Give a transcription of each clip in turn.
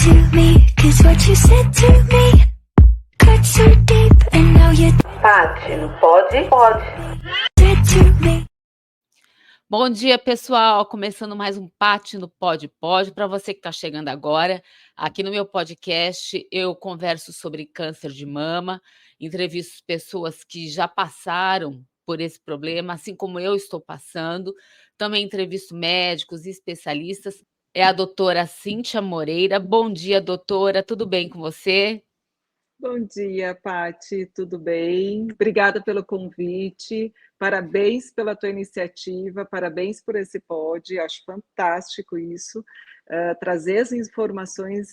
to me, 'cause what you said to me cut so deep, and now you're Paty, não pode? Pode. dead to me. Bom dia, pessoal. Começando mais um Paty no Pode Pode. Para você que está chegando agora, aqui no meu podcast eu converso sobre câncer de mama, entrevisto pessoas que já passaram por esse problema, assim como eu estou passando. Também entrevisto médicos e especialistas. É a doutora Cíntia Moreira. Bom dia, doutora. Tudo bem com você? Bom dia, Paty, tudo bem? Obrigada pelo convite, parabéns pela tua iniciativa, parabéns por esse pod, acho fantástico isso, trazer as informações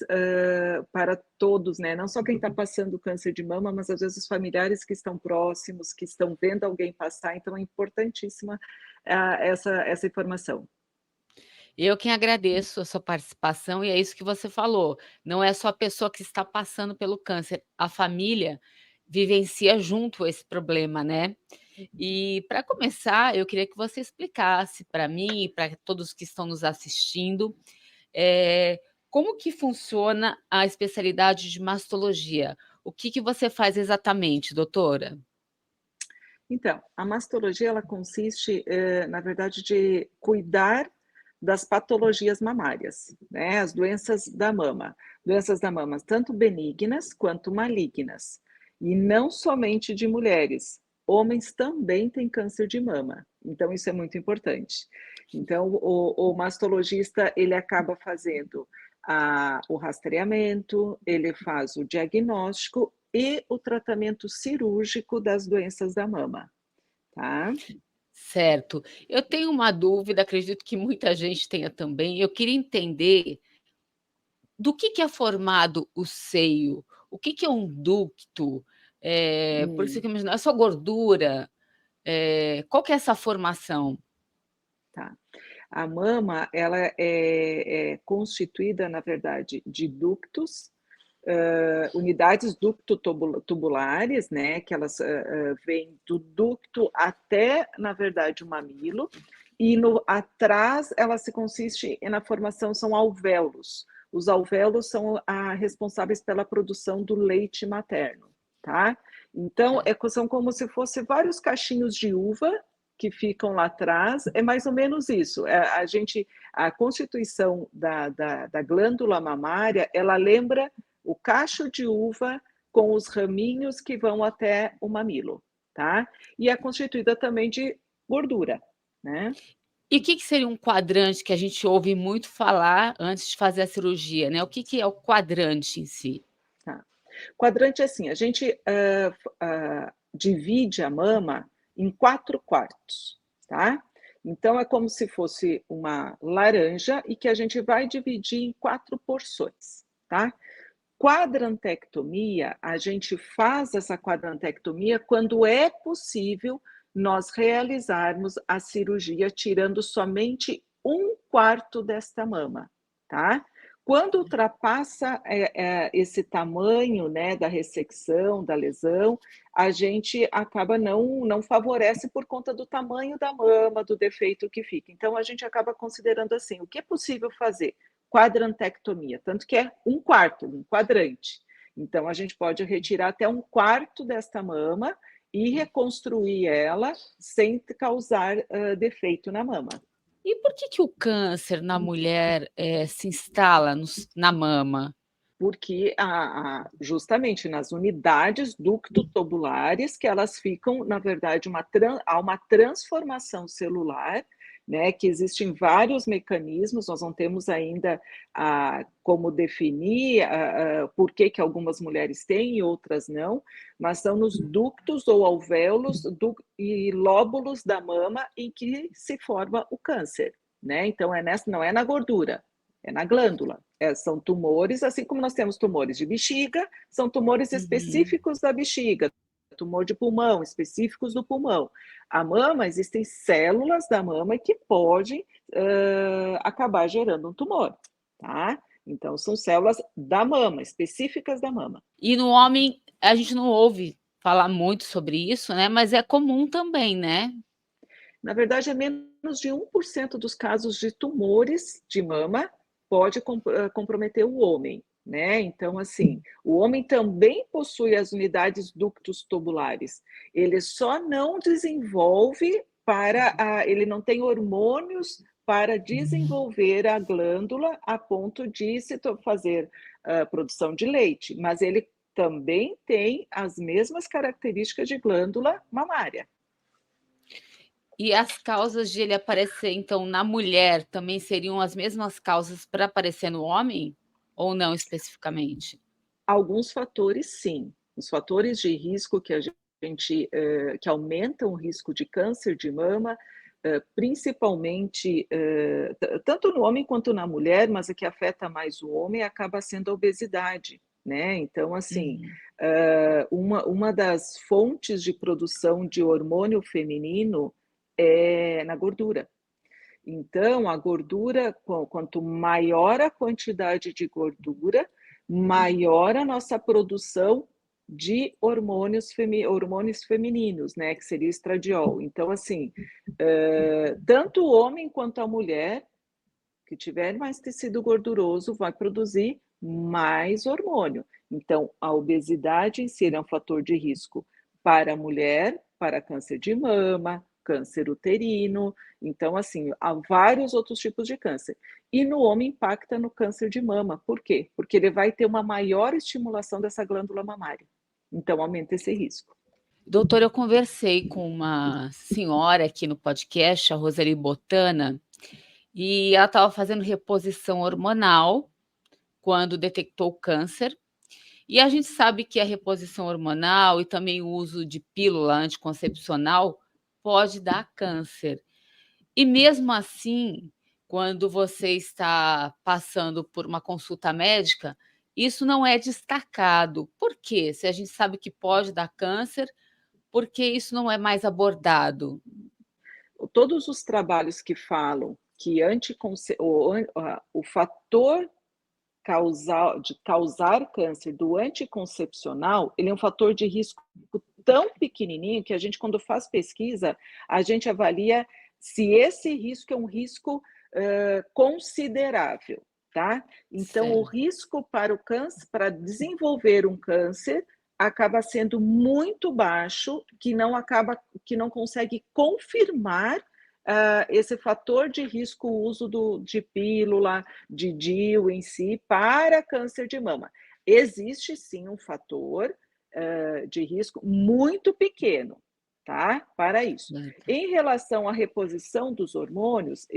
para todos, né? Não só quem está passando câncer de mama, mas às vezes os familiares que estão próximos, que estão vendo alguém passar, então é importantíssima essa informação. Eu quem agradeço a sua participação, e é isso que você falou. Não é só a pessoa que está passando pelo câncer, a família vivencia junto esse problema, né? E para começar, eu queria que você explicasse para mim e para todos que estão nos assistindo, como que funciona a especialidade de mastologia? O que você faz exatamente, doutora? Então, a mastologia ela consiste, na verdade, de cuidar das patologias mamárias, né? As doenças da mama, tanto benignas quanto malignas, e não somente de mulheres. Homens também têm câncer de mama, então isso é muito importante. Então, o mastologista ele acaba fazendo o rastreamento, ele faz o diagnóstico e o tratamento cirúrgico das doenças da mama, tá? Certo. Eu tenho uma dúvida, acredito que muita gente tenha também. Eu queria entender do que é formado o seio? O que é um ducto? Por isso que eu imagino, é só gordura? Qual que é essa formação? Tá. A mama, ela é constituída, na verdade, de ductos, unidades ductotubulares, né, que elas vêm do ducto até, na verdade, o mamilo, e atrás ela se consiste na formação, são alvéolos. Os alvéolos são responsáveis pela produção do leite materno, tá? Então, são como se fossem vários cachinhos de uva que ficam lá atrás, é mais ou menos isso. A constituição da glândula mamária, ela lembra o cacho de uva com os raminhos que vão até o mamilo, tá? E é constituída também de gordura, né? E o que seria um quadrante que a gente ouve muito falar antes de fazer a cirurgia, né? O que é o quadrante em si? Tá. Quadrante é assim, a gente divide a mama em 4 quartos, tá? Então, é como se fosse uma laranja e que a gente vai dividir em 4 porções, tá? Quadrantectomia, a gente faz essa quadrantectomia quando é possível nós realizarmos a cirurgia tirando somente 1/4 desta mama, tá? Quando ultrapassa esse tamanho, né, da ressecção, da lesão, a gente acaba não favorece por conta do tamanho da mama, do defeito que fica. Então, a gente acaba considerando assim, o que é possível fazer? Quadrantectomia, tanto que é 1/4, um quadrante. Então, a gente pode retirar até 1/4 desta mama e reconstruir ela sem causar defeito na mama. E por que o câncer na mulher se instala na mama? Porque justamente nas unidades ductotubulares que elas ficam, na verdade, há uma transformação celular, né, que existem vários mecanismos, nós não temos ainda como definir por que algumas mulheres têm e outras não, mas são nos ductos ou alvéolos e lóbulos da mama em que se forma o câncer, né? Então, não é na gordura, é na glândula. São tumores, assim como nós temos tumores de bexiga, são tumores específicos da bexiga, tumor de pulmão, específicos do pulmão. A mama, existem células da mama que podem acabar gerando um tumor, tá? Então, são células da mama, específicas da mama. E no homem, a gente não ouve falar muito sobre isso, né? Mas é comum também, né? Na verdade, é menos de 1% dos casos de tumores de mama pode comprometer o homem, né? Então, assim, o homem também possui as unidades ductos tubulares. Ele só não desenvolve ele não tem hormônios para desenvolver a glândula a ponto de fazer produção de leite, mas ele também tem as mesmas características de glândula mamária. E as causas de ele aparecer, então, na mulher também seriam as mesmas causas para aparecer no homem? Ou não especificamente? Alguns fatores, sim. Os fatores de risco que a gente que aumentam o risco de câncer de mama, principalmente tanto no homem quanto na mulher, mas a que afeta mais o homem acaba sendo a obesidade, né? Então, assim, uma das fontes de produção de hormônio feminino é na gordura. Então, a gordura, quanto maior a quantidade de gordura, maior a nossa produção de hormônios femininos, né, que seria estradiol. Então, assim, tanto o homem quanto a mulher que tiver mais tecido gorduroso vai produzir mais hormônio. Então, a obesidade em si é um fator de risco para a mulher, para câncer de mama, câncer uterino. Então, assim, há vários outros tipos de câncer. E no homem impacta no câncer de mama. Por quê? Porque ele vai ter uma maior estimulação dessa glândula mamária. Então, aumenta esse risco. Doutor, eu conversei com uma senhora aqui no podcast, a Roseli Botana, e ela estava fazendo reposição hormonal quando detectou o câncer. E a gente sabe que a reposição hormonal e também o uso de pílula anticoncepcional pode dar câncer. E mesmo assim, quando você está passando por uma consulta médica, isso não é destacado. Por quê? Se a gente sabe que pode dar câncer, por que isso não é mais abordado? Todos os trabalhos que falam que o fator de causar câncer do anticoncepcional, ele é um fator de risco tão pequenininho que a gente, quando faz pesquisa, a gente avalia se esse risco é um risco considerável, tá? Então, o risco para o câncer, para desenvolver um câncer, acaba sendo muito baixo, que não consegue confirmar esse fator de risco, o uso de pílula, de DIU em si, para câncer de mama. Existe sim um fator de risco muito pequeno, tá? Para isso. Em relação à reposição dos hormônios,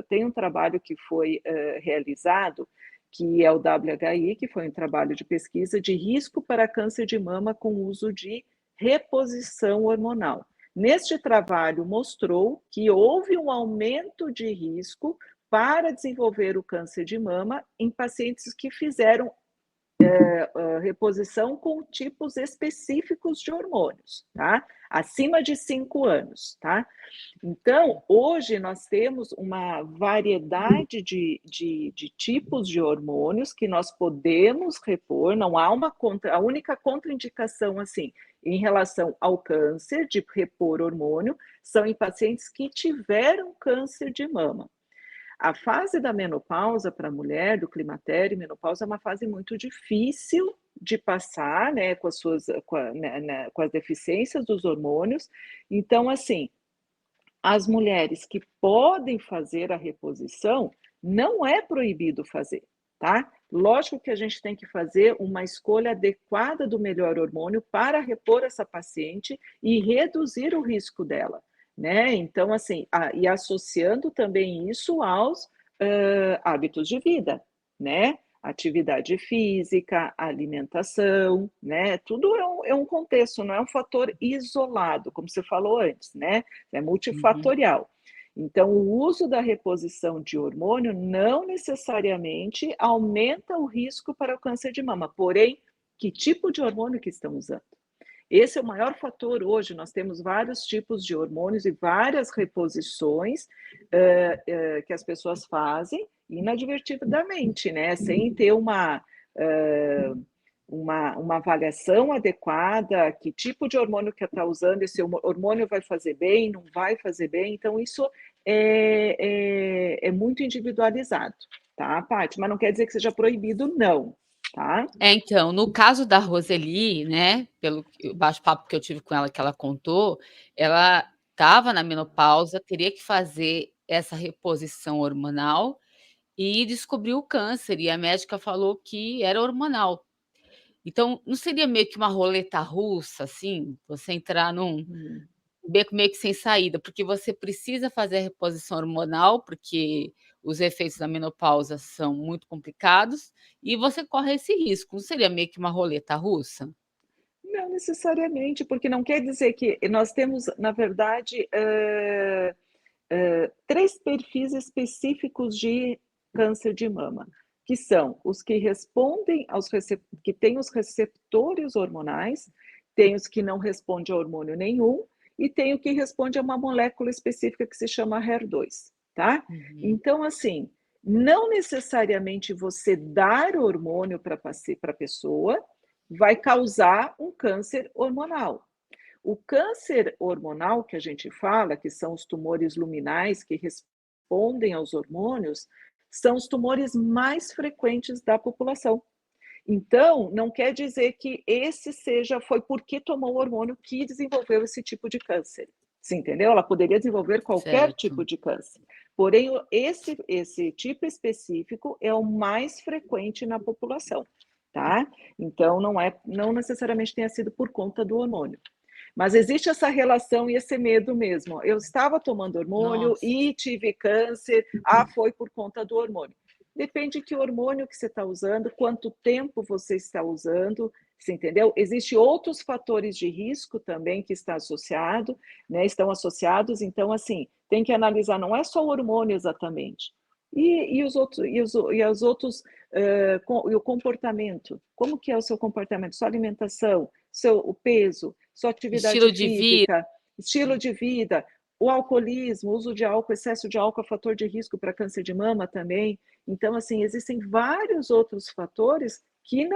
tem um trabalho que foi realizado, que é o WHI, que foi um trabalho de pesquisa de risco para câncer de mama com uso de reposição hormonal. Neste trabalho, mostrou que houve um aumento de risco para desenvolver o câncer de mama em pacientes que fizeram reposição com tipos específicos de hormônios, tá? Acima de 5 anos, tá? Então, hoje nós temos uma variedade de tipos de hormônios que nós podemos repor, não há a única contraindicação, assim, em relação ao câncer de repor hormônio, são em pacientes que tiveram câncer de mama. A fase da menopausa para a mulher, do climatério, menopausa, é uma fase muito difícil de passar, né, com as deficiências dos hormônios. Então, assim, as mulheres que podem fazer a reposição, não é proibido fazer, tá? Lógico que a gente tem que fazer uma escolha adequada do melhor hormônio para repor essa paciente e reduzir o risco dela, né? Então, assim, e associando também isso aos hábitos de vida, né? Atividade física, alimentação, né? Tudo é um contexto, não é um fator isolado, como você falou antes, né? É multifatorial. Então, o uso da reposição de hormônio não necessariamente aumenta o risco para o câncer de mama. Porém, que tipo de hormônio que estão usando? Esse é o maior fator hoje. Nós temos vários tipos de hormônios e várias reposições que as pessoas fazem inadvertidamente, né? Sem ter uma avaliação adequada, que tipo de hormônio que está usando, esse hormônio vai fazer bem, não vai fazer bem. Então, isso é muito individualizado, tá, Paty? Mas não quer dizer que seja proibido, não. tá? Então, no caso da Roseli, né, pelo bate-papo que eu tive com ela, que ela contou, ela estava na menopausa, teria que fazer essa reposição hormonal e descobriu o câncer, e a médica falou que era hormonal. Então, não seria meio que uma roleta russa, assim, você entrar num Hum. beco meio que sem saída, porque você precisa fazer a reposição hormonal, porque os efeitos da menopausa são muito complicados, e você corre esse risco. Não seria meio que uma roleta russa? Não necessariamente, porque não quer dizer que nós temos, na verdade, 3 perfis específicos de câncer de mama, que são os que respondem que têm os receptores hormonais, tem os que não respondem a hormônio nenhum, e tem o que responde a uma molécula específica que se chama HER2, tá? Uhum. Então, assim, não necessariamente você dar hormônio para a pessoa vai causar um câncer hormonal. O câncer hormonal que a gente fala, que são os tumores luminais que respondem aos hormônios, são os tumores mais frequentes da população. Então, não quer dizer que foi porque tomou o hormônio que desenvolveu esse tipo de câncer. Você entendeu? Ela poderia desenvolver qualquer tipo Certo. de câncer. Porém, esse tipo específico é o mais frequente na população, tá? Então, não necessariamente tenha sido por conta do hormônio. Mas existe essa relação e esse medo mesmo. Eu estava tomando hormônio Nossa. e tive câncer. Foi por conta do hormônio. Depende de que hormônio que você está usando, quanto tempo você está usando, você entendeu? Existem outros fatores de risco também que está associado, né? Estão associados, então assim, tem que analisar, não é só o hormônio exatamente. E os outros e o comportamento, como que é o seu comportamento, sua alimentação, o peso, sua atividade Estilo de vida. física, estilo de vida, o alcoolismo, uso de álcool, excesso de álcool é fator de risco para câncer de mama também. Então, assim, existem vários outros fatores que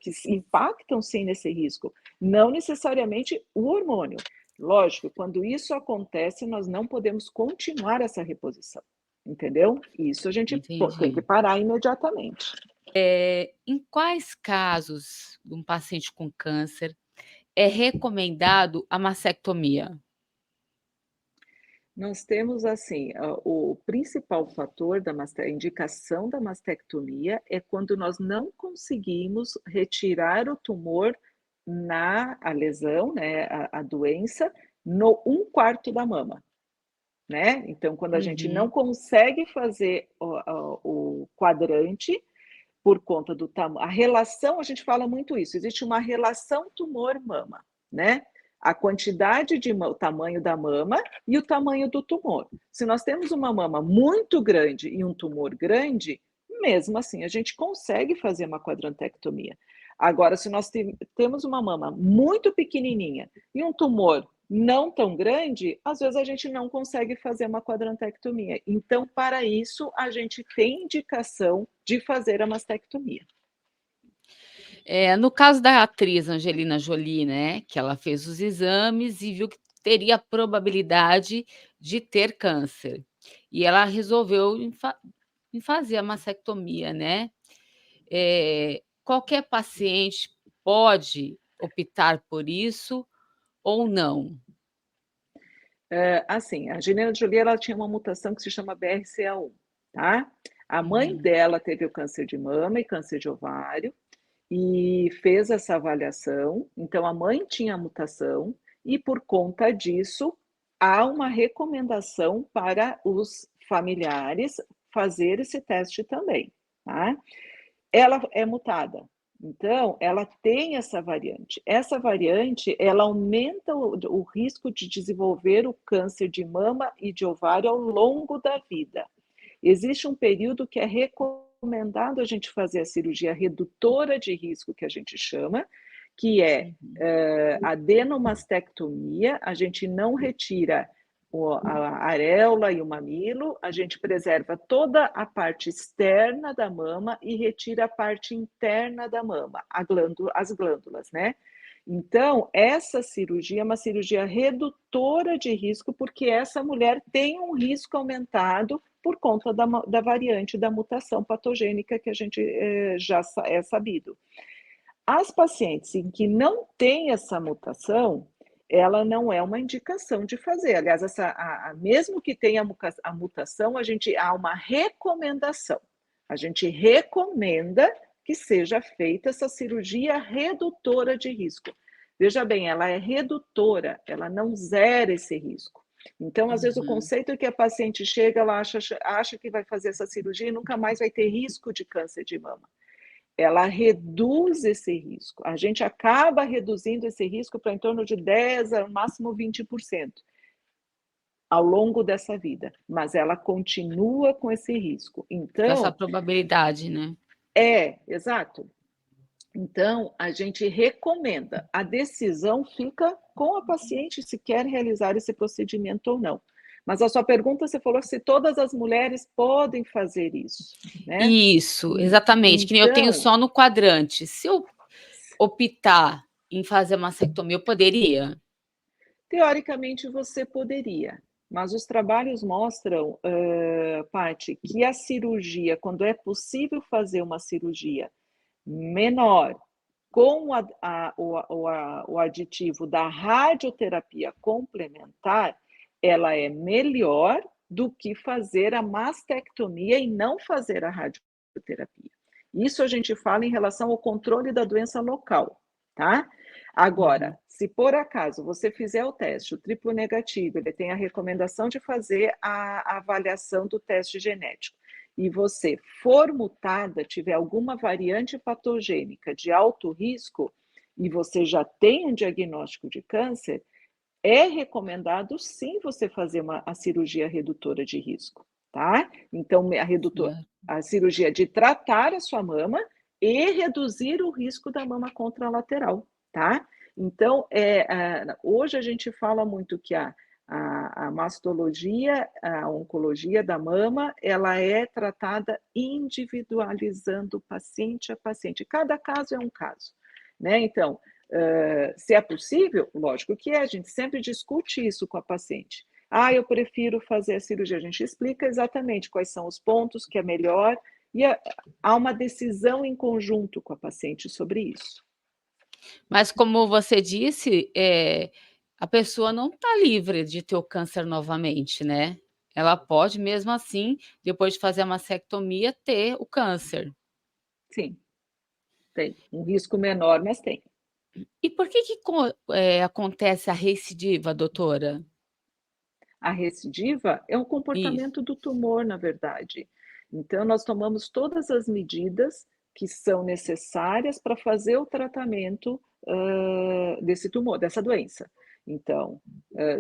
que impactam sim nesse risco, não necessariamente o hormônio. Lógico, quando isso acontece, nós não podemos continuar essa reposição, entendeu? Isso a gente tem que Entendi. parar imediatamente. Em quais casos de um paciente com câncer é recomendado a mastectomia? Nós temos assim, o principal fator da indicação da mastectomia é quando nós não conseguimos retirar o tumor a lesão, né, a doença, no 1/4 da mama, né? Então, quando a gente não Uhum. consegue fazer o quadrante por conta do tamanho, a relação, a gente fala muito isso, existe uma relação tumor-mama, né? A quantidade o tamanho da mama e o tamanho do tumor. Se nós temos uma mama muito grande e um tumor grande, mesmo assim a gente consegue fazer uma quadrantectomia. Agora, se nós temos uma mama muito pequenininha e um tumor não tão grande, às vezes a gente não consegue fazer uma quadrantectomia. Então, para isso, a gente tem indicação de fazer a mastectomia. No caso da atriz Angelina Jolie, né, que ela fez os exames e viu que teria probabilidade de ter câncer. E ela resolveu em fazer a mastectomia, né. Qualquer paciente pode optar por isso ou não? Assim, a Angelina Jolie, ela tinha uma mutação que se chama BRCA1, tá? A mãe Uhum. dela teve o câncer de mama e câncer de ovário, e fez essa avaliação, então a mãe tinha a mutação, e por conta disso, há uma recomendação para os familiares fazer esse teste também, tá? Ela é mutada, então ela tem essa variante. Essa variante, ela aumenta o risco de desenvolver o câncer de mama e de ovário ao longo da vida. Existe um período que é recomendado a gente fazer a cirurgia redutora de risco, que a gente chama, que é Uhum. adenomastectomia. A gente não retira a areola e o mamilo, a gente preserva toda a parte externa da mama e retira a parte interna da mama, as glândulas, né? Então, essa cirurgia é uma cirurgia redutora de risco, porque essa mulher tem um risco aumentado por conta da variante da mutação patogênica que a gente já é sabido. As pacientes em que não tem essa mutação, ela não é uma indicação de fazer. Aliás, mesmo que tenha a mutação, há uma recomendação. A gente recomenda que seja feita essa cirurgia redutora de risco. Veja bem, ela é redutora, ela não zera esse risco. Então, às vezes, o conceito é que a paciente chega, ela acha que vai fazer essa cirurgia e nunca mais vai ter risco de câncer de mama. Ela reduz esse risco. A gente acaba reduzindo esse risco para em torno de 10%, ao máximo 20%, ao longo dessa vida. Mas ela continua com esse risco. Então, essa probabilidade, né? Exato. Então, a gente recomenda. A decisão fica com a paciente se quer realizar esse procedimento ou não. Mas a sua pergunta, você falou se todas as mulheres podem fazer isso, né? Isso, exatamente, que nem eu tenho Então, só no quadrante. Se eu optar em fazer mastectomia, eu poderia? teoricamente, você poderia, mas os trabalhos mostram, Paty, que a cirurgia, quando é possível fazer uma cirurgia menor, com o aditivo da radioterapia complementar, ela é melhor do que fazer a mastectomia e não fazer a radioterapia. Isso a gente fala em relação ao controle da doença local, tá? Agora, se por acaso você fizer o teste, o triplo negativo, ele tem a recomendação de fazer a avaliação do teste genético, e você for mutada, tiver alguma variante patogênica de alto risco, e você já tem um diagnóstico de câncer, é recomendado sim você fazer a cirurgia redutora de risco, tá? Então, a cirurgia de tratar a sua mama e reduzir o risco da mama contralateral, tá? Então, hoje a gente fala muito que a mastologia, a oncologia da mama, ela é tratada individualizando paciente a paciente. Cada caso é um caso, né? Então, se é possível, lógico que é, a gente sempre discute isso com a paciente. Eu prefiro fazer a cirurgia. A gente explica exatamente quais são os pontos que é melhor e há uma decisão em conjunto com a paciente sobre isso. Mas como você disse, a pessoa não está livre de ter o câncer novamente, né? Ela pode, mesmo assim, depois de fazer a mastectomia, ter o câncer. Sim, tem um risco menor, mas tem. E por que acontece a recidiva, doutora? A recidiva é um Isso. comportamento do tumor, na verdade. Então, nós tomamos todas as medidas que são necessárias para fazer o tratamento desse tumor, dessa doença. Então,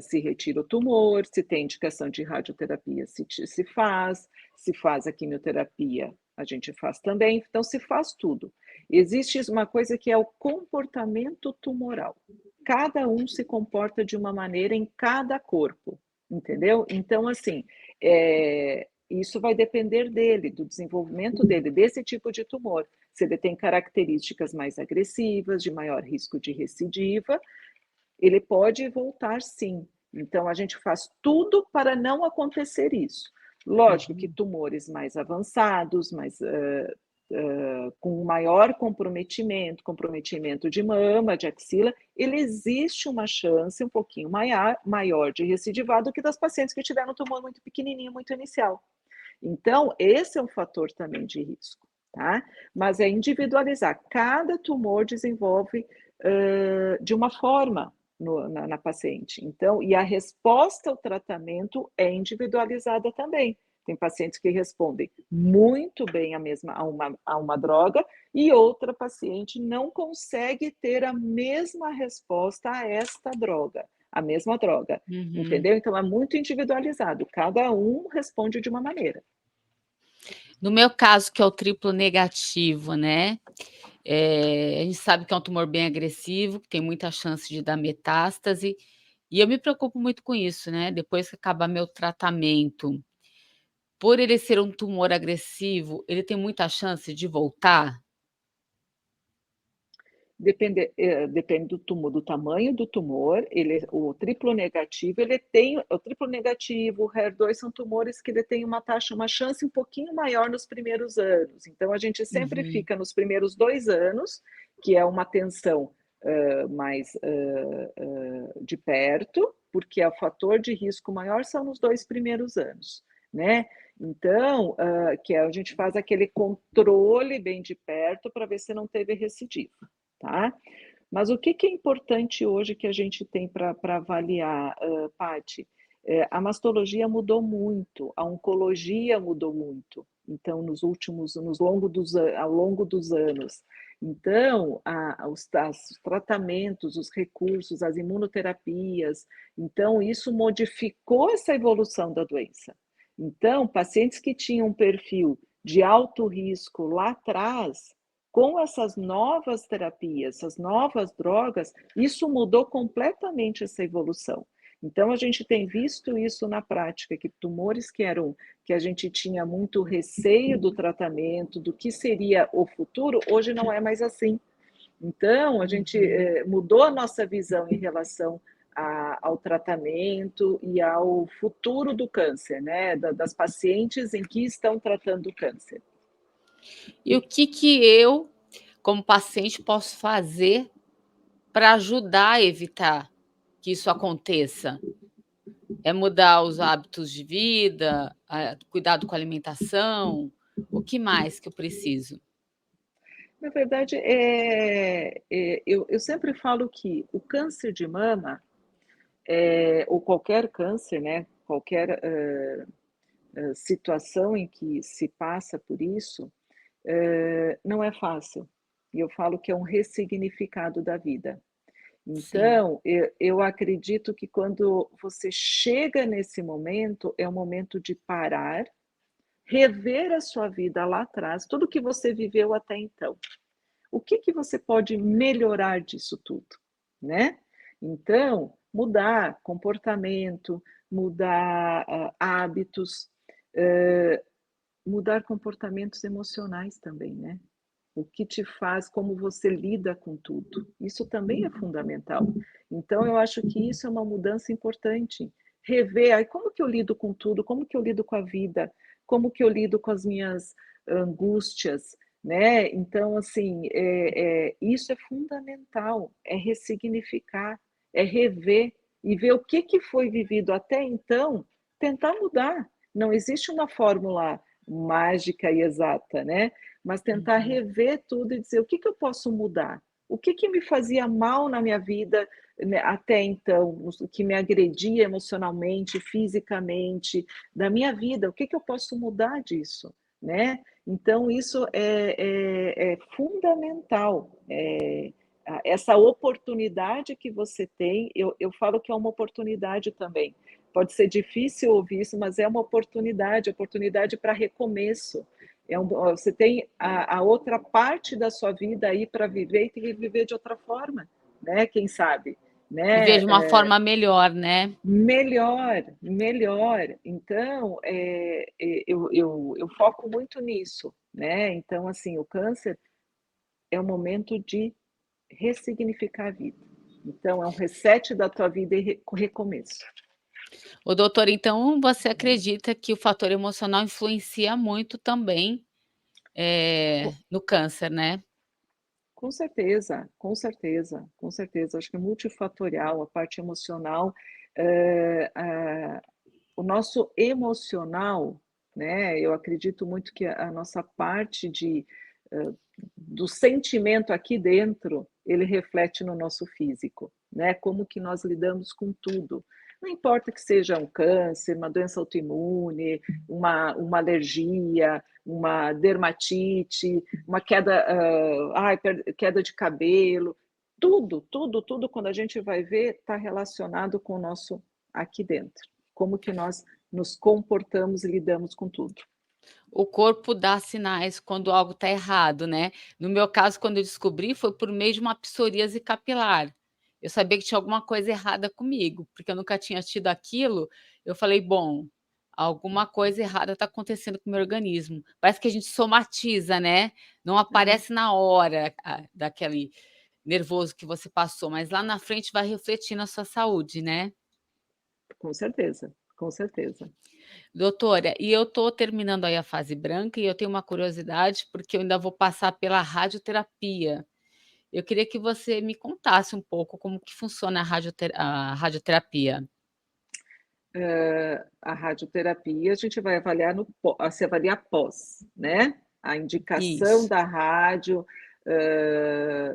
se retira o tumor, se tem indicação de radioterapia, se faz a quimioterapia, a gente faz também. Então, se faz tudo. Existe uma coisa que é o comportamento tumoral. Cada um se comporta de uma maneira em cada corpo. Entendeu? Então, assim, isso vai depender dele, do desenvolvimento dele, desse tipo de tumor. Se ele tem características mais agressivas, de maior risco de recidiva, ele pode voltar sim. Então, a gente faz tudo para não acontecer isso. Lógico que tumores mais avançados, com maior comprometimento de mama, de axila, ele existe uma chance um pouquinho maior de recidivar do que das pacientes que tiveram um tumor muito pequenininho, muito inicial. Então, esse é um fator também de risco, tá? Mas é individualizar. Cada tumor desenvolve de uma forma na paciente. Então, e a resposta ao tratamento é individualizada também. Tem pacientes que respondem muito bem a uma droga e outra paciente não consegue ter a mesma resposta a esta droga, a mesma droga, entendeu? Então é muito individualizado, cada um responde de uma maneira. No meu caso, que é o triplo negativo, né? A gente sabe que é um tumor bem agressivo, que tem muita chance de dar metástase, e eu me preocupo muito com isso, né? Depois que acabar meu tratamento, por ele ser um tumor agressivo, ele tem muita chance de voltar? Depende do tumor, do tamanho do tumor. O triplo negativo, o triplo negativo, o HER2 são tumores que ele tem uma chance um pouquinho maior nos primeiros anos. Então, a gente sempre Uhum. fica nos primeiros 2 anos, que é uma atenção mais de perto, porque o fator de risco maior são nos 2 primeiros anos, né? Então, que a gente faz aquele controle bem de perto para ver se não teve recidiva, tá? Mas o que é importante hoje que a gente tem para avaliar, Paty? A mastologia mudou muito, a oncologia mudou muito, então, ao longo dos anos. Então, os tratamentos, os recursos, as imunoterapias, então, isso modificou essa evolução da doença. Então, pacientes que tinham um perfil de alto risco lá atrás, com essas novas terapias, essas novas drogas, isso mudou completamente essa evolução. Então, a gente tem visto isso na prática, que tumores que a gente tinha muito receio do tratamento, do que seria o futuro, hoje não é mais assim. Então, a gente mudou a nossa visão em relação ao tratamento e ao futuro do câncer, né? Das pacientes em que estão tratando o câncer. E o que eu, como paciente, posso fazer para ajudar a evitar que isso aconteça? É mudar os hábitos de vida, cuidado com a alimentação? O que mais que eu preciso? Na verdade, eu sempre falo que o câncer de mama, ou qualquer câncer, né? Qualquer situação em que se passa por isso, não é fácil. E eu falo que é um ressignificado da vida. Sim. Então, eu acredito que quando você chega nesse momento, é um momento de parar, rever a sua vida lá atrás, tudo que você viveu até então. O que você pode melhorar disso tudo, né? Então, mudar comportamento, mudar hábitos, mudar comportamentos emocionais também, né? O que te faz, como você lida com tudo. Isso também é fundamental. Então, eu acho que isso é uma mudança importante. Rever, aí, como que eu lido com tudo? Como que eu lido com a vida? Como que eu lido com as minhas angústias? Né? Então, assim, isso é fundamental, é ressignificar, é rever e ver o que foi vivido até então, tentar mudar. Não existe uma fórmula mágica e exata, né? Mas tentar rever tudo e dizer o que eu posso mudar, o que me fazia mal na minha vida, né, até então, o que me agredia emocionalmente, fisicamente, da minha vida, o que eu posso mudar disso, né? Então, isso é fundamental. Essa oportunidade que você tem, eu falo que é uma oportunidade também. Pode ser difícil ouvir isso, mas é uma oportunidade para recomeço. Você tem a outra parte da sua vida aí para viver e tem que viver de outra forma, né? Quem sabe, Viver né? de uma forma melhor, né? Melhor, melhor. Então, eu foco muito nisso, né? Então, assim, o câncer é um momento de ressignificar a vida. Então, é um reset da tua vida e recomeço. Ô, doutora, então você acredita que o fator emocional influencia muito também, no câncer, né? Com certeza, com certeza, com certeza. Acho que é multifatorial, a parte emocional, o nosso emocional, né? Eu acredito muito que a nossa parte do sentimento aqui dentro, ele reflete no nosso físico, né? Como que nós lidamos com tudo. Não importa que seja um câncer, uma doença autoimune, uma alergia, uma dermatite, uma queda, queda de cabelo, tudo, quando a gente vai ver, está relacionado com o nosso aqui dentro. Como que nós nos comportamos e lidamos com tudo. O corpo dá sinais quando algo está errado, né. No meu caso, quando eu descobri, foi por meio de uma psoríase capilar. Eu sabia que tinha alguma coisa errada comigo, porque eu nunca tinha tido aquilo, eu falei: "Bom, alguma coisa errada está acontecendo com o meu organismo". Parece que a gente somatiza, né, não É. aparece na hora, daquele nervoso que você passou, mas lá na frente vai refletir na sua saúde, né? Com certeza, com certeza. Doutora, e eu estou terminando aí a fase branca e eu tenho uma curiosidade, porque eu ainda vou passar pela radioterapia. Eu queria que você me contasse um pouco como que funciona a radioterapia. A radioterapia a gente vai avaliar se avalia após, né? A indicação Isso. da rádio,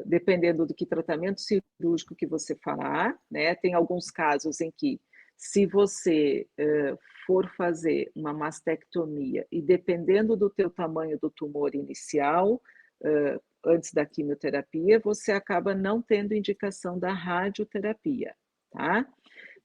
dependendo do que tratamento cirúrgico que você falar, né? Tem alguns casos em que, se você for fazer uma mastectomia e dependendo do teu tamanho do tumor inicial, antes da quimioterapia, você acaba não tendo indicação da radioterapia, tá?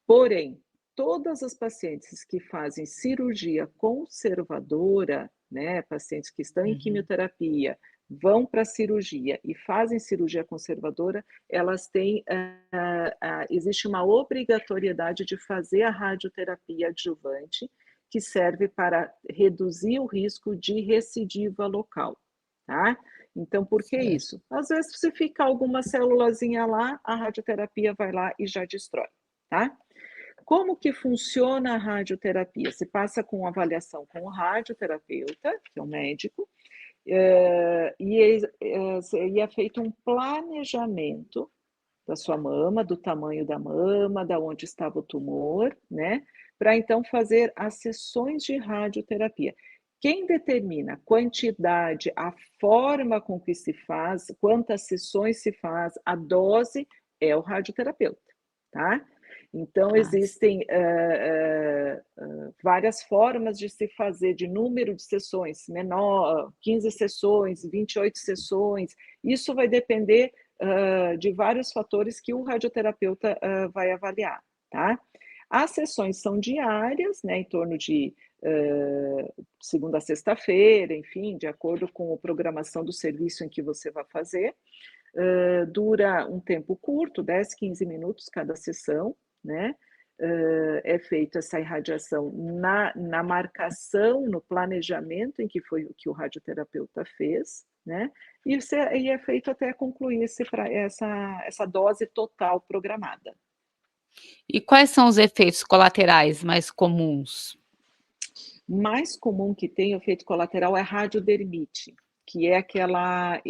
Porém, todas as pacientes que fazem cirurgia conservadora, né, pacientes que estão em Uhum. quimioterapia, vão para a cirurgia e fazem cirurgia conservadora, elas têm, existe uma obrigatoriedade de fazer a radioterapia adjuvante, que serve para reduzir o risco de recidiva local, tá? Então, por que Certo. isso? Às vezes, se fica alguma célulazinha lá, a radioterapia vai lá e já destrói, tá? Como que funciona a radioterapia? Se passa com avaliação com o radioterapeuta, que é o médico, e é feito um planejamento da sua mama, do tamanho da mama, da onde estava o tumor, né? Para então fazer as sessões de radioterapia. Quem determina a quantidade, a forma com que se faz, quantas sessões se faz, a dose, é o radioterapeuta, tá? Então, Ah, existem várias formas de se fazer, de número de sessões, menor, 15 sessões, 28 sessões, isso vai depender de vários fatores que o radioterapeuta vai avaliar, tá? As sessões são diárias, né, em torno de segunda a sexta-feira, enfim, de acordo com a programação do serviço em que você vai fazer. Dura um tempo curto, 10, 15 minutos cada sessão, né? É feita essa irradiação na marcação, no planejamento em que foi o que o radioterapeuta fez, né? E é feito até concluir essa dose total programada. e quais são os efeitos colaterais mais comuns? Mais comum que tem efeito colateral é a radiodermite, que é aquela,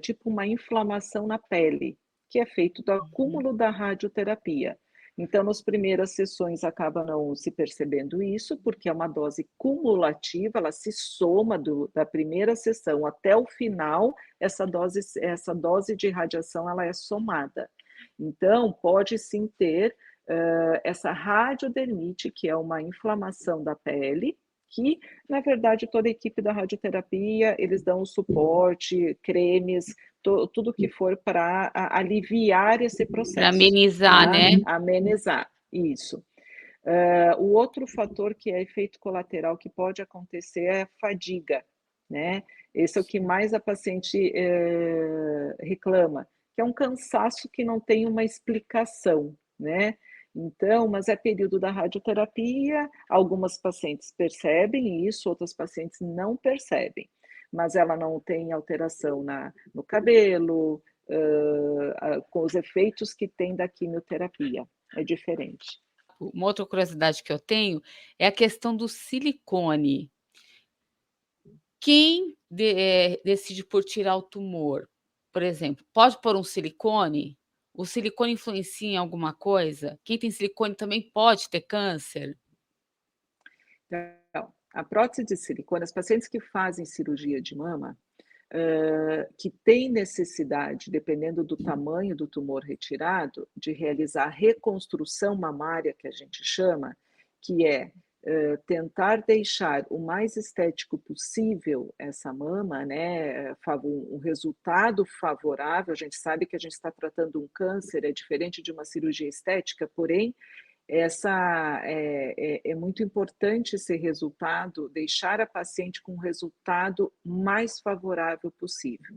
tipo uma inflamação na pele, que é feito do acúmulo da radioterapia. Então, nas primeiras sessões acaba não se percebendo isso, porque é uma dose cumulativa, ela se soma da primeira sessão até o final, essa dose de radiação ela é somada. Então, pode sim ter essa radiodermite, que é uma inflamação da pele, que, na verdade, toda a equipe da radioterapia, eles dão o suporte, cremes, tudo que for para aliviar esse Para processo, amenizar, tá? né? Amenizar, isso. O outro fator que é efeito colateral que pode acontecer é a fadiga, né? Esse é o que mais a paciente reclama, que é um cansaço que não tem uma explicação, né? Então, mas é período da radioterapia, algumas pacientes percebem isso, outras pacientes não percebem, mas ela não tem alteração no cabelo, com os efeitos que tem da quimioterapia, é diferente. Uma outra curiosidade que eu tenho é a questão do silicone. Quem decide por tirar o tumor, por exemplo, pode pôr um silicone? O silicone influencia em alguma coisa? Quem tem silicone também pode ter câncer? Então, a prótese de silicone, as pacientes que fazem cirurgia de mama, que têm necessidade, dependendo do tamanho do tumor retirado, de realizar a reconstrução mamária, que a gente chama, que é tentar deixar o mais estético possível essa mama, né, um resultado favorável. A gente sabe que a gente está tratando um câncer, é diferente de uma cirurgia estética, porém, é muito importante esse resultado, deixar a paciente com o resultado mais favorável possível.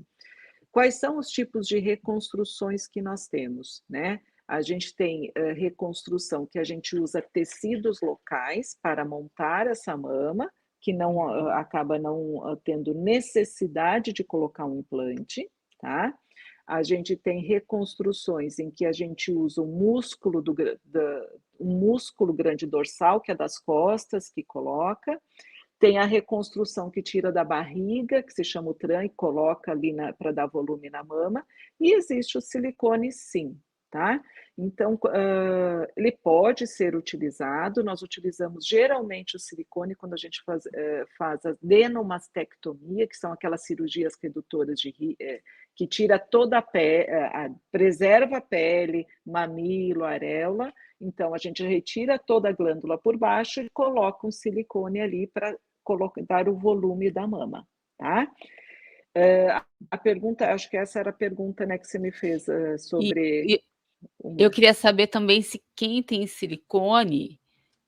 Quais são os tipos de reconstruções que nós temos, né? A gente tem reconstrução que a gente usa tecidos locais para montar essa mama, que não acaba não tendo necessidade de colocar um implante, tá? A gente tem reconstruções em que a gente usa o músculo um músculo grande dorsal, que é das costas, que coloca. Tem a reconstrução que tira da barriga, que se chama o TRAN, e coloca ali para dar volume na mama. E existe o silicone, sim, tá? Então, ele pode ser utilizado. Nós utilizamos geralmente o silicone quando a gente faz a adenomastectomia, que são aquelas cirurgias redutoras que tira toda a pele, preserva a pele, mamilo, areola. Então, a gente retira toda a glândula por baixo e coloca um silicone ali para dar o volume da mama, tá? A pergunta, acho que essa era a pergunta, né, que você me fez sobre. Eu queria saber também se quem tem silicone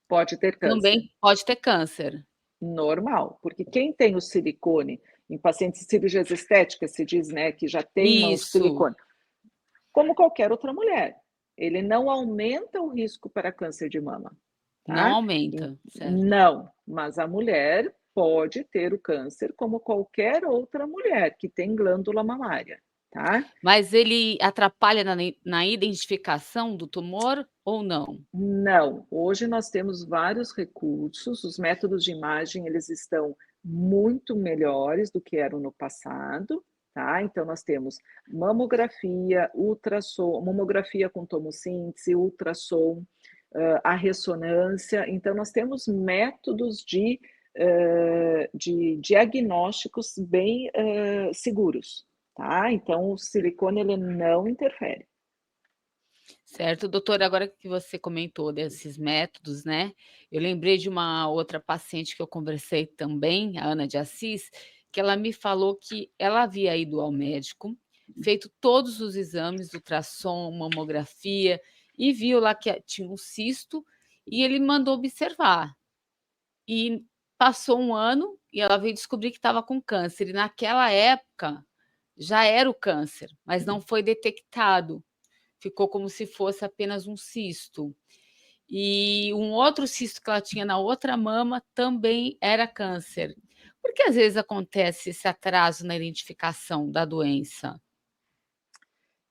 Pode ter câncer. também pode ter câncer. Normal, porque quem tem o silicone em pacientes de cirurgias estéticas, se diz, né, que já tem o Isso, silicone, como qualquer outra mulher, ele não aumenta o risco para câncer de mama, não tá? aumenta, certo. Não, mas a mulher pode ter o câncer como qualquer outra mulher que tem glândula mamária, tá? Mas ele atrapalha na identificação do tumor ou não? Não, hoje nós temos vários recursos, os métodos de imagem, eles estão muito melhores do que eram no passado, tá? Então nós temos mamografia, ultrassom, mamografia com tomossíntese, ultrassom, a ressonância. Então nós temos métodos de diagnósticos bem seguros, tá? Então o silicone ele não interfere. Certo, doutora, agora que você comentou desses métodos, né, eu lembrei de uma outra paciente que eu conversei também, a Ana de Assis, que ela me falou que ela havia ido ao médico, feito todos os exames, ultrassom, mamografia, e viu lá que tinha um cisto, e ele mandou observar. E passou 1 ano, e ela veio descobrir que estava com câncer, e naquela época já era o câncer, mas não foi detectado. Ficou como se fosse apenas um cisto. E um outro cisto que ela tinha na outra mama também era câncer. Por que às vezes acontece esse atraso na identificação da doença?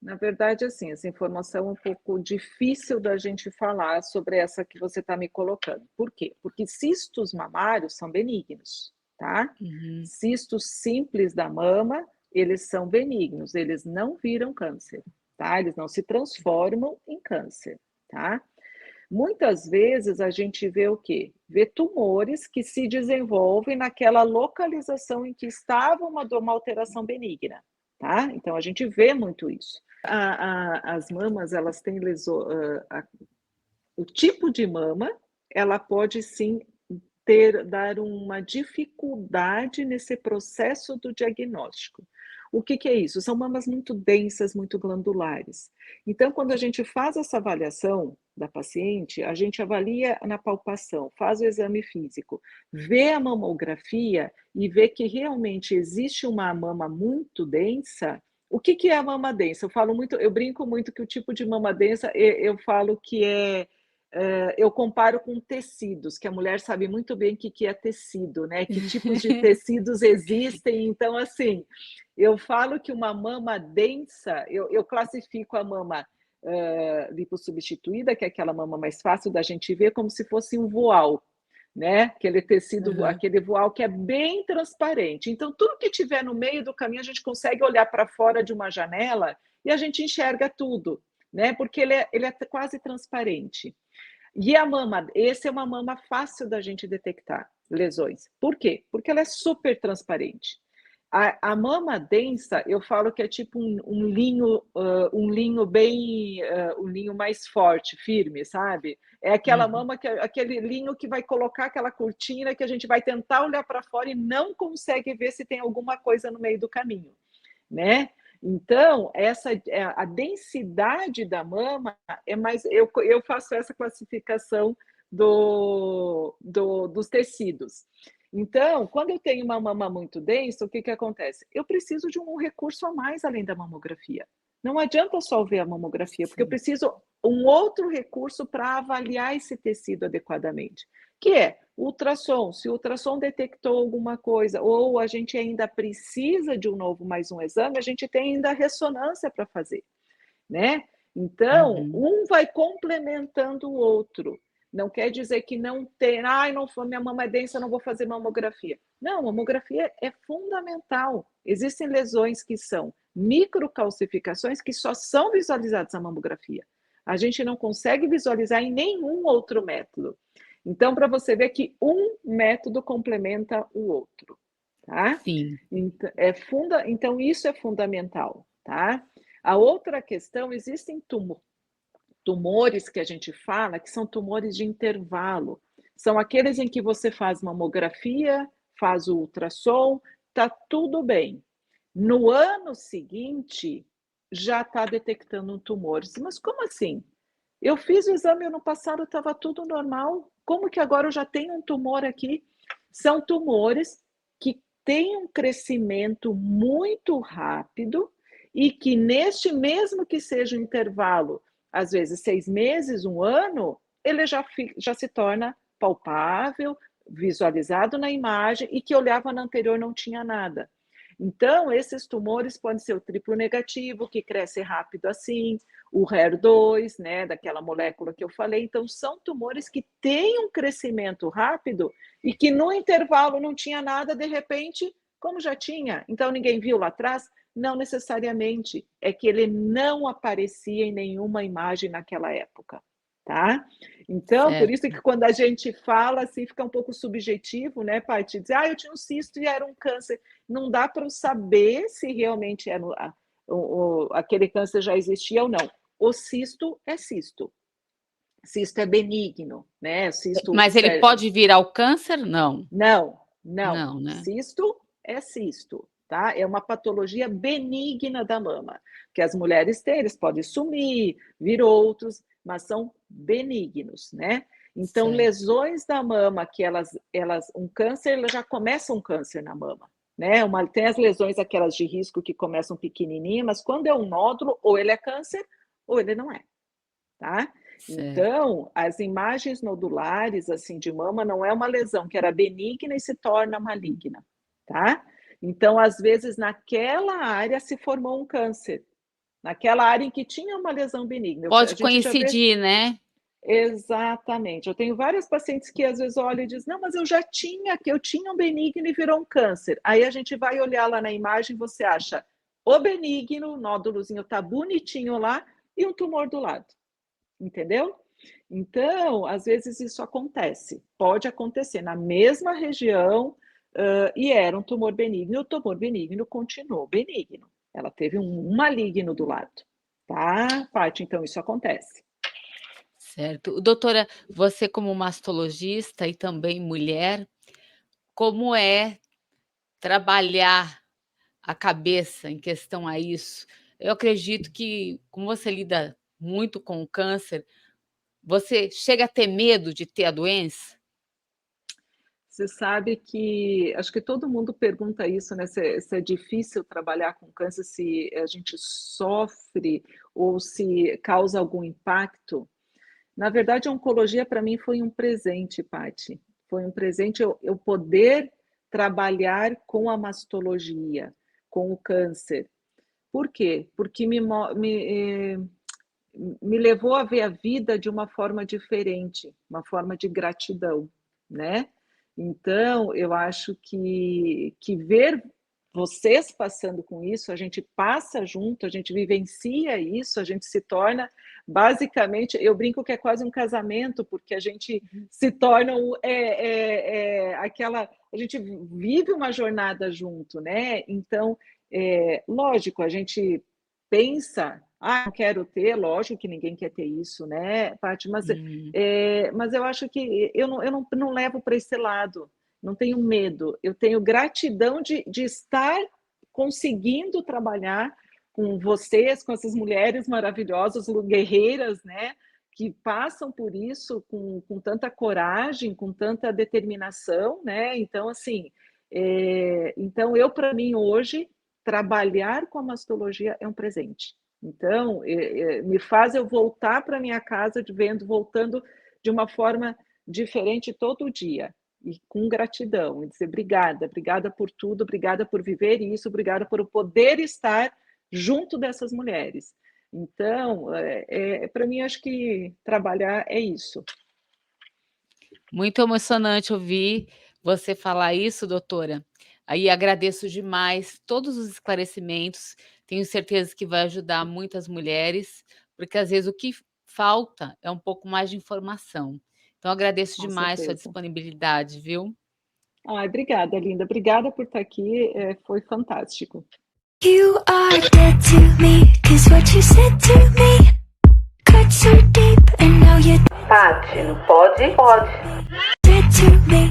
Na verdade, assim, essa informação é um pouco difícil da gente falar sobre essa que você está me colocando. Por quê? Porque cistos mamários são benignos, tá? Uhum. Cistos simples da mama, eles são benignos, eles não viram câncer, tá? Eles não se transformam em câncer, tá? Muitas vezes a gente vê o quê? Vê tumores que se desenvolvem naquela localização em que estava uma alteração benigna, tá? Então a gente vê muito isso. As mamas, elas têm o tipo de mama, ela pode sim dar uma dificuldade nesse processo do diagnóstico. O que é isso? São mamas muito densas, muito glandulares. Então, quando a gente faz essa avaliação da paciente, a gente avalia na palpação, faz o exame físico, vê a mamografia e vê que realmente existe uma mama muito densa. O que é a mama densa? Eu brinco muito que o tipo de mama densa, eu falo que eu comparo com tecidos, que a mulher sabe muito bem o que é tecido, né? Que tipos de tecidos existem. Então, assim, eu falo que uma mama densa, eu classifico a mama lipossubstituída, que é aquela mama mais fácil da gente ver, como se fosse um voal, né? Aquele tecido, aquele voal que é bem transparente. Então, tudo que tiver no meio do caminho, a gente consegue olhar para fora de uma janela e a gente enxerga tudo, né? Porque ele é quase transparente. E a mama, essa é uma mama fácil da gente detectar lesões. Por quê? Porque ela é super transparente. A mama densa, eu falo que é tipo um linho bem, um linho mais forte, firme, sabe? É aquela mama, aquele linho que vai colocar aquela cortina que a gente vai tentar olhar para fora e não consegue ver se tem alguma coisa no meio do caminho, né? Então, a densidade da mama é mais. Eu faço essa classificação dos tecidos. Então, quando eu tenho uma mama muito densa, o que acontece? Eu preciso de um recurso a mais além da mamografia. Não adianta só ver a mamografia, porque eu preciso um outro recurso para avaliar esse tecido adequadamente, que é Ultrassom, se o ultrassom detectou alguma coisa, ou a gente ainda precisa de mais um exame, a gente tem ainda a ressonância para fazer, né? Então, Uhum. um vai complementando o outro. Não quer dizer que não tem, não, minha mama é densa, não vou fazer mamografia. Não, mamografia é fundamental. Existem lesões que são microcalcificações que só são visualizadas na mamografia. A gente não consegue visualizar em nenhum outro método. Então, para você ver que um método complementa o outro, tá? Sim. Então, isso é fundamental, tá? A outra questão, existem tumores que a gente fala que são tumores de intervalo. São aqueles em que você faz mamografia, faz o ultrassom, tá tudo bem. No ano seguinte, já está detectando um tumor. Mas como assim? Eu fiz o exame ano passado, estava tudo normal. Como que agora eu já tenho um tumor aqui? São tumores que têm um crescimento muito rápido e que neste mesmo que seja um intervalo, às vezes 6 meses, um ano, ele já se torna palpável, visualizado na imagem e que olhava na anterior não tinha nada. Então, esses tumores podem ser o triplo negativo, que cresce rápido assim, o HER2, né, daquela molécula que eu falei. Então, são tumores que têm um crescimento rápido e que no intervalo não tinha nada, de repente, como já tinha, então ninguém viu lá atrás? Não necessariamente, é que ele não aparecia em nenhuma imagem naquela época, tá? Então, por isso que Certo. quando a gente fala assim, fica um pouco subjetivo, né, Paty? Dizer, eu tinha um cisto e era um câncer. Não dá para eu saber se realmente era aquele câncer já existia ou não. O cisto é cisto. Cisto é benigno, né? Cisto Mas ele pode vir ao câncer? Não. não. Não, né? Cisto é cisto, tá? É uma patologia benigna da mama, que as mulheres têm, eles podem sumir, vir outros, mas são benignos, né? Então, Certo. lesões da mama que um câncer, já começa um câncer na mama, né? Tem as lesões aquelas de risco que começam pequenininha, mas quando é um nódulo, ou ele é câncer ou ele não é, tá? Certo. Então, as imagens nodulares assim de mama não é uma lesão que era benigna e se torna maligna, tá? Então, às vezes naquela área se formou um câncer, naquela área em que tinha uma lesão benigna. A Pode gente já vê coincidir, né? exatamente. Eu tenho várias pacientes que às vezes olham e dizem: "Não, mas eu tinha um benigno e virou um câncer". Aí a gente vai olhar lá na imagem, você acha o benigno, o nódulozinho tá bonitinho lá e um tumor do lado. Entendeu? Então, às vezes isso acontece, pode acontecer na mesma região, e era um tumor benigno, e o tumor benigno continuou benigno. Ela teve um maligno do lado, tá, Paty? Então isso acontece. Certo. Doutora, você como mastologista e também mulher, como é trabalhar a cabeça em questão a isso? Eu acredito que, como você lida muito com o câncer, você chega a ter medo de ter a doença? Você sabe que acho que todo mundo pergunta isso, né, se é difícil trabalhar com câncer, se a gente sofre ou se causa algum impacto. Na verdade, a oncologia para mim foi um presente, Paty. Foi um presente eu poder trabalhar com a mastologia, com o câncer. Por quê? Porque me levou a ver a vida de uma forma diferente, uma forma de gratidão, né? Então, eu acho que ver vocês passando com isso, a gente passa junto, a gente vivencia isso, a gente se torna, basicamente, eu brinco que é quase um casamento, porque a gente se torna a gente vive uma jornada junto, né? Então, lógico, a gente pensa, não quero ter, lógico que ninguém quer ter isso, né, Paty? Hum, Mas eu acho que eu não levo para esse lado, não tenho medo, eu tenho gratidão de estar conseguindo trabalhar com vocês, com essas mulheres maravilhosas, guerreiras, né, que passam por isso com tanta coragem, com tanta determinação, né? Então, assim, então eu, para mim, hoje, trabalhar com a mastologia é um presente. Então, me faz eu voltar para minha casa voltando de uma forma diferente todo dia. e com gratidão, e dizer obrigada, obrigada por tudo, obrigada por viver isso, obrigada por poder estar junto dessas mulheres. Então, para mim, acho que trabalhar é isso. Muito emocionante ouvir você falar isso, doutora. Aí agradeço demais todos os esclarecimentos. Tenho certeza que vai ajudar muitas mulheres, porque às vezes o que falta é um pouco mais de informação. Então agradeço Com demais sua certeza. disponibilidade, viu? Ai, obrigada, linda. Obrigada por estar aqui, foi fantástico. You are dead to me, 'cause what you said to me cut so deep, and now you're Tati, não pode? Pode. dead to me.